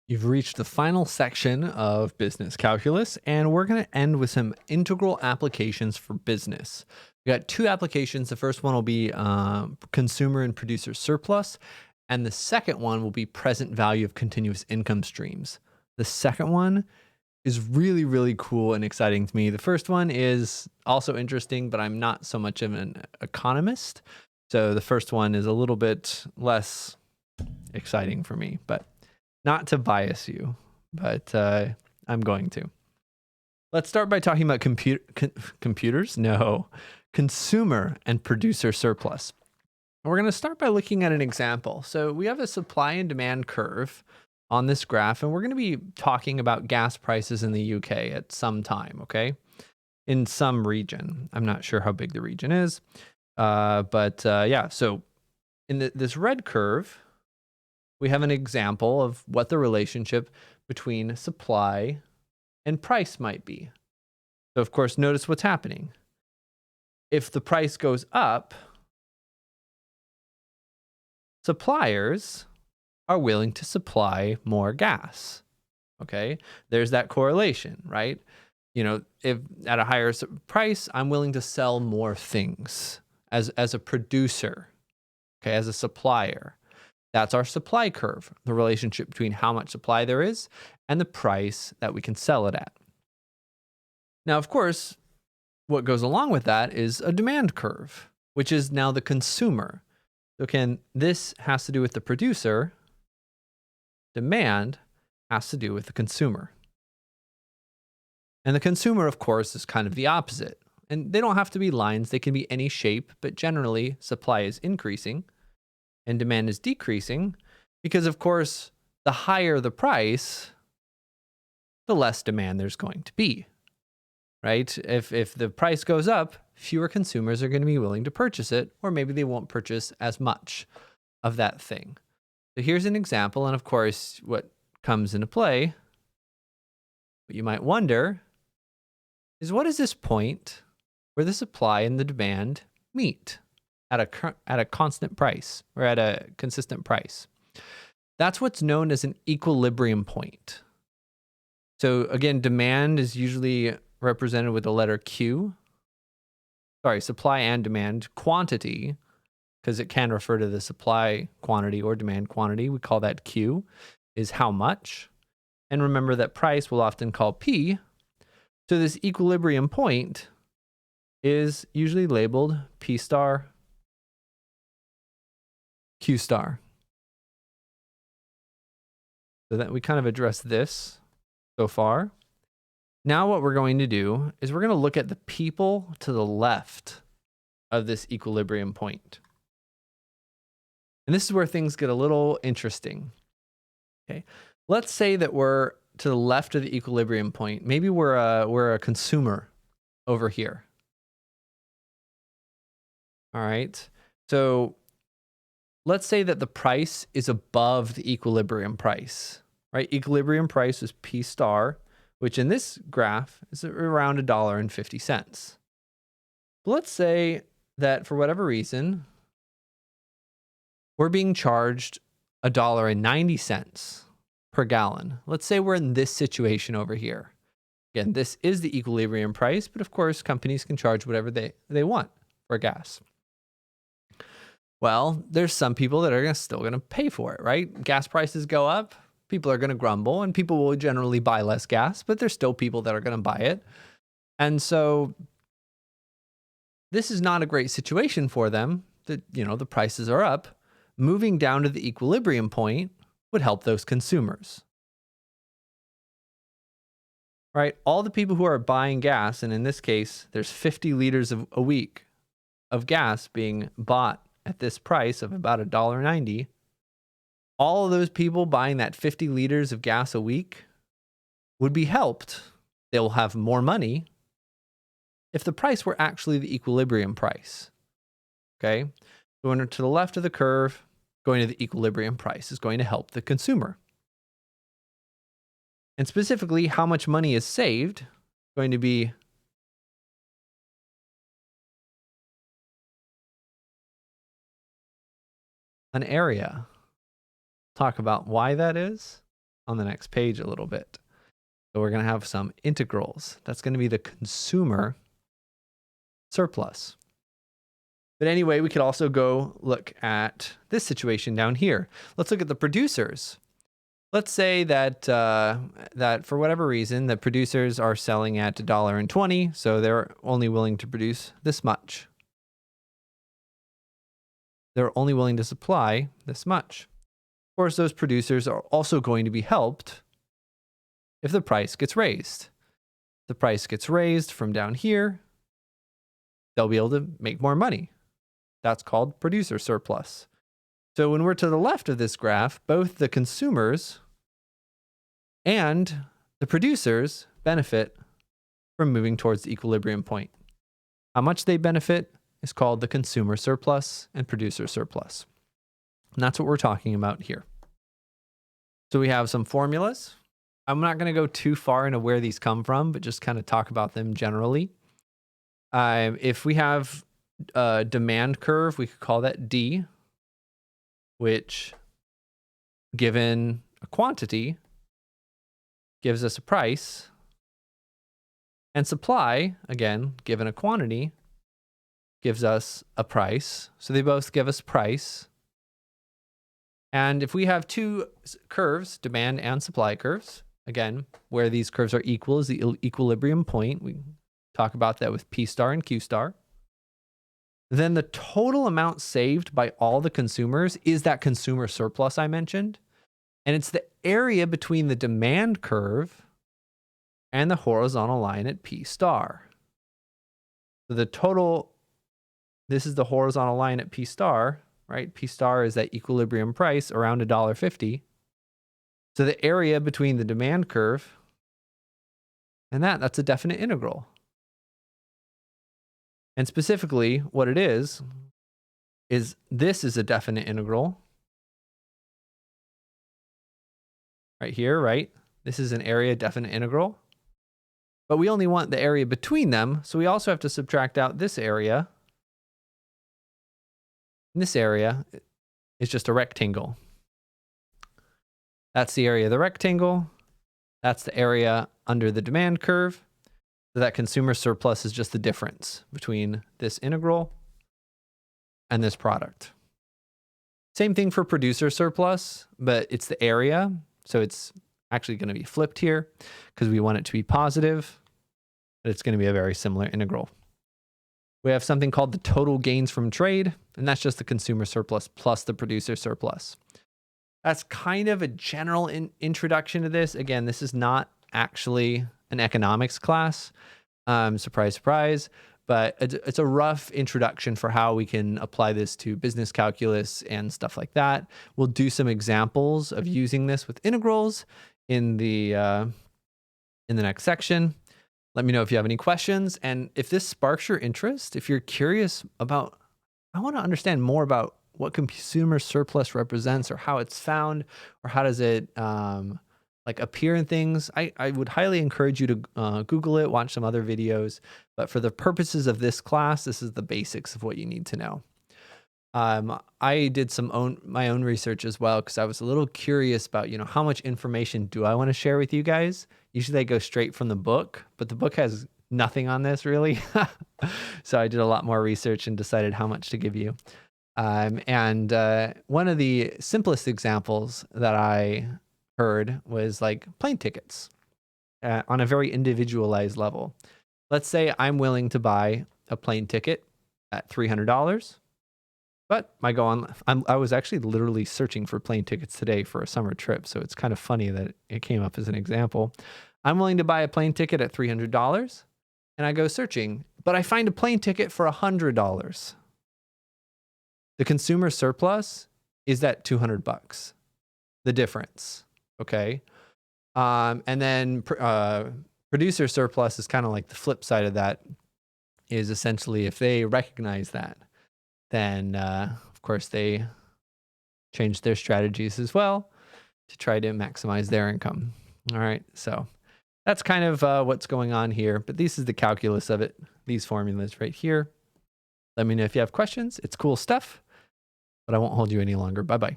You've reached the final section of business calculus, and we're going to end with some integral applications for business. We got two applications. The first one will be consumer and producer surplus, and the second one will be present value of continuous income streams. The second one is really, really cool and exciting to me. The first one is also interesting, but I'm not so much of an economist. So the first one is a little bit less exciting for me, but not to bias you, but I'm going to. Let's start by talking about computers. No, consumer and producer surplus. We're going to start by looking at an example. So we have a supply and demand curve on this graph, and we're going to be talking about gas prices in the UK at some time, okay? In some region. I'm not sure how big the region is, but yeah, so in this red curve, we have an example of what the relationship between supply and price might be. So, of course, notice what's happening. If the price goes up, suppliers are willing to supply more gas. Okay, there's that correlation, right? You know, if at a higher price, I'm willing to sell more things as a producer, okay, as a supplier. That's our supply curve, the relationship between how much supply there is and the price that we can sell it at. Now, of course, what goes along with that is a demand curve, which is now the consumer. So again, this has to do with the producer. Demand has to do with the consumer. And the consumer, of course, is kind of the opposite. And they don't have to be lines, they can be any shape, but generally supply is increasing and demand is decreasing because, of course, the higher the price, the less demand there's going to be, right? If the price goes up, fewer consumers are going to be willing to purchase it, or maybe they won't purchase as much of that thing. So here's an example, and of course, what comes into play, what you might wonder, is what is this point where the supply and the demand meet at a constant price or at a consistent price? That's what's known as an equilibrium point. So again, demand is usually represented with the letter Q. Sorry, supply and demand. Quantity, because it can refer to the supply quantity or demand quantity, we call that Q, is how much. And remember that price we'll often call P. So this equilibrium point is usually labeled P star, Q star. So that we kind of address this so far. Now what we're going to do is we're going to look at the people to the left of this equilibrium point. And this is where things get a little interesting. Okay. Let's say that we're to the left of the equilibrium point. Maybe we're a consumer over here. All right. So let's say that the price is above the equilibrium price, right? Equilibrium price is P star, which in this graph is around $1.50. But let's say that for whatever reason, we're being charged $1.90 per gallon. Let's say we're in this situation over here. Again, this is the equilibrium price, but of course, companies can charge whatever they want for gas. Well, there's some people that are still going to pay for it, right? Gas prices go up, people are going to grumble, and people will generally buy less gas, but there's still people that are going to buy it. And so this is not a great situation for them. That, the prices are up. Moving down to the equilibrium point would help those consumers. Right? All the people who are buying gas, and in this case, there's 50 liters a week of gas being bought at this price of about $1.90. All of those people buying that 50 liters of gas a week would be helped. They will have more money if the price were actually the equilibrium price. Okay? Going to the left of the curve, going to the equilibrium price is going to help the consumer. And specifically, how much money is saved going to be an area. Talk about why that is. on the next page a little bit. So we're going to have some integrals. That's going to be the consumer surplus. But anyway, we could also go look at this situation down here. Let's look at the producers. Let's say that that for whatever reason, the producers are selling at $1.20, so they're only willing to produce this much. They're only willing to supply this much. Of course, those producers are also going to be helped if the price gets raised. If the price gets raised from down here, they'll be able to make more money. That's called producer surplus. So when we're to the left of this graph, both the consumers and the producers benefit from moving towards the equilibrium point. How much they benefit is called the consumer surplus and producer surplus. And that's what we're talking about here. So we have some formulas. I'm not going to go too far into where these come from, but just kind of talk about them generally. If we have a demand curve, we could call that D, which, given a quantity, gives us a price. And supply, again, given a quantity, gives us a price. So they both give us price. And if we have two curves, demand and supply curves, again, where these curves are equal is the equilibrium point. We talk about that with P star and Q star. Then the total amount saved by all the consumers is that consumer surplus I mentioned. And it's the area between the demand curve and the horizontal line at P star. So the total, this is the horizontal line at P star, right? P star is that equilibrium price around $1.50. So the area between the demand curve and that's a definite integral. And specifically what it is this is a definite integral. Right here, right? This is an area definite integral. But we only want the area between them, so we also have to subtract out this area. And this area is just a rectangle. That's the area of the rectangle. That's the area under the demand curve. So that consumer surplus is just the difference between this integral and this product. Same thing for producer surplus, but it's the area. So it's actually going to be flipped here because we want it to be positive, but it's going to be a very similar integral. We have something called the total gains from trade, and that's just the consumer surplus plus the producer surplus. That's kind of a general introduction to this. Again, this is not actually an economics class. Surprise, surprise. But it's a rough introduction for how we can apply this to business calculus and stuff like that. We'll do some examples of using this with integrals in the next section. Let me know if you have any questions. And if this sparks your interest, if you're curious about, I want to understand more about what consumer surplus represents or how it's found or how does it like appear in things, I would highly encourage you to Google it, watch some other videos. But for the purposes of this class, this is the basics of what you need to know. I did my own research as well because I was a little curious about, how much information do I want to share with you guys? Usually I go straight from the book, but the book has nothing on this really. So I did a lot more research and decided how much to give you. And one of the simplest examples that I heard was like plane tickets on a very individualized level. Let's say I'm willing to buy a plane ticket at $300, but I was actually literally searching for plane tickets today for a summer trip. So it's kind of funny that it came up as an example. I'm willing to buy a plane ticket at $300 and I go searching, but I find a plane ticket for $100. The consumer surplus is that $200, the difference. Okay. And then producer surplus is kind of like the flip side of that, is essentially if they recognize that, then of course they change their strategies as well to try to maximize their income. All right. So that's kind of what's going on here, but this is the calculus of it. These formulas right here. Let me know if you have questions. It's cool stuff, but I won't hold you any longer. Bye-bye.